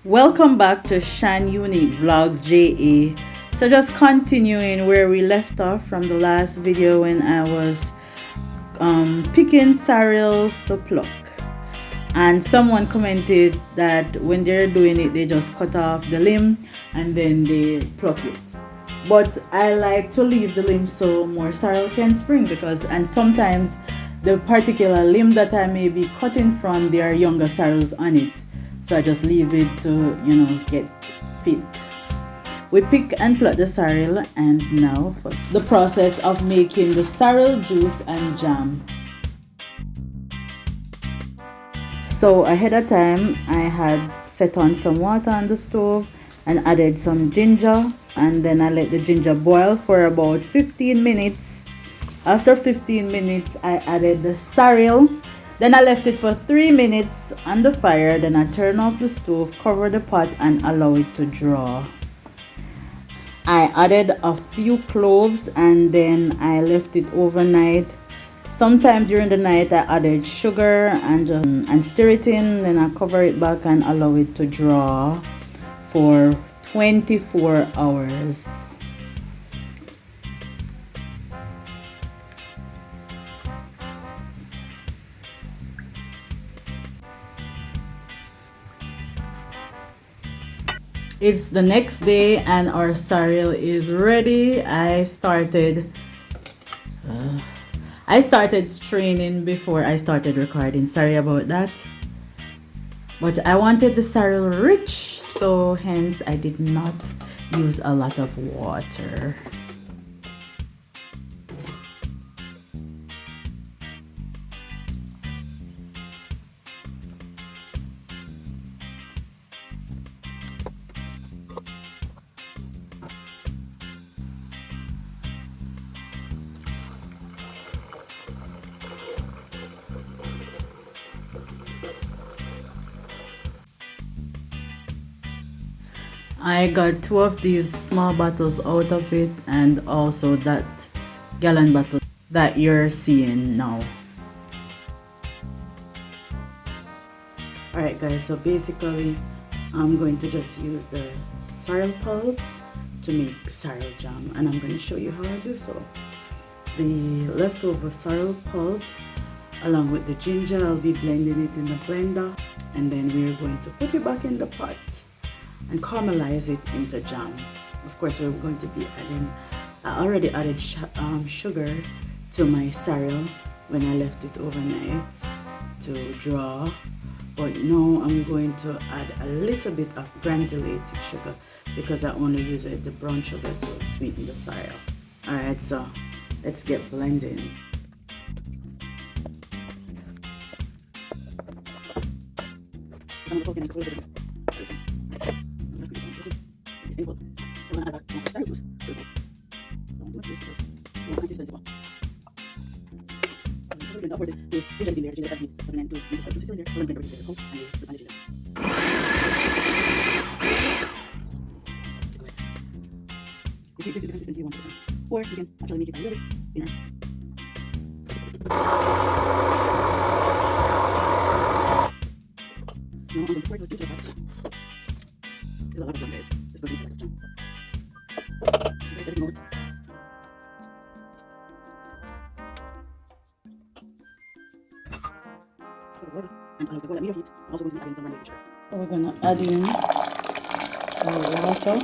Welcome back to Shan Unique Vlogs JA. So just continuing where we left off from the last video when I was picking sorrels to pluck, and someone commented that when they're doing it they just cut off the limb and then they pluck it. But I like to leave the limb so more sorrel can spring, and sometimes the particular limb that I may be cutting from, there are younger sorrels on it. So I just leave it to, get fit. We pick and pluck the sorrel, and now for the process of making the sorrel juice and jam. So ahead of time, I had set on some water on the stove and added some ginger, and then I let the ginger boil for about 15 minutes. After 15 minutes, I added the sorrel. Then I left it for 3 minutes on the fire. Then I turn off the stove, cover the pot, and allow it to draw. I added a few cloves and then I left it overnight. Sometime during the night I added sugar and stir it in. Then I cover it back and allow it to draw for 24 hours. It's the next day and our sorrel is ready. I started straining before I started recording. Sorry about that. But I wanted the sorrel rich, so hence I did not use a lot of water. I got 2 of these small bottles out of it, and also that gallon bottle that you're seeing now. Alright guys, so basically I'm going to just use the sorrel pulp to make sorrel jam, and I'm going to show you how I do so. The leftover sorrel pulp along with the ginger, I'll be blending it in the blender, and then we're going to put it back in the pot and caramelize it into jam. Of course, we're going to be adding, I already added sugar to my sorrel when I left it overnight to draw, but now I'm going to add a little bit of granulated sugar because I only use the brown sugar to sweeten the sorrel. Alright, so let's get blending. This is the consistency you want to put on. Or you can actually make it a little bit thinner. Now I'm going to pour it into the pots. There's a lot of jam, guys. This is going to be a lot of jam. Let it out. And allow the boil at medium heat. I'm also going to be adding some granulated sugar. So we're going to add in water.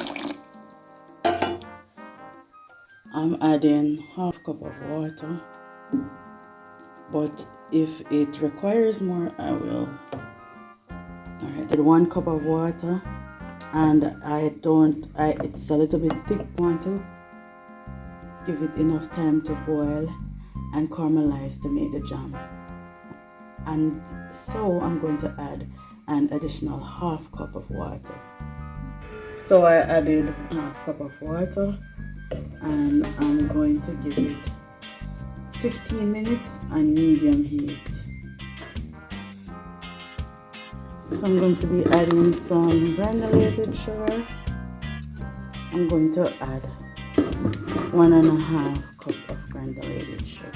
I'm adding half cup of water, but if it requires more, I will. Alright, 1 cup of water, and it's a little bit thick. I want to give it enough time to boil and caramelize to make the jam. And so I'm going to add an additional half cup of water. So I added half cup of water, and I'm going to give it 15 minutes on medium heat. So I'm going to be adding some granulated sugar. I'm going to add 1.5 cup of granulated sugar.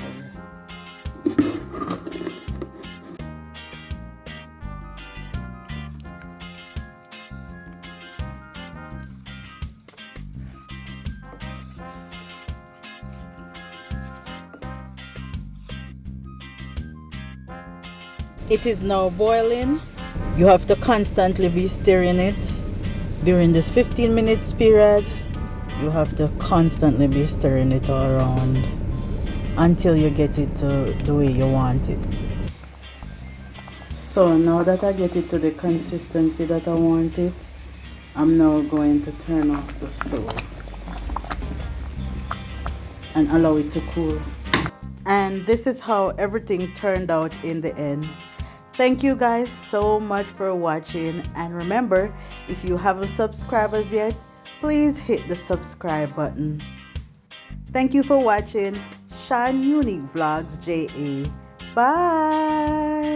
It is now boiling. You have to constantly be stirring it. During this 15 minutes period, you have to constantly be stirring it all around until you get it to the way you want it. So now that I get it to the consistency that I want it, I'm now going to turn off the stove and allow it to cool. And this is how everything turned out in the end. Thank you guys so much for watching, and remember, if you haven't subscribed as yet, please hit the subscribe button. Thank you for watching Shine Unique Vlogs JA. Bye.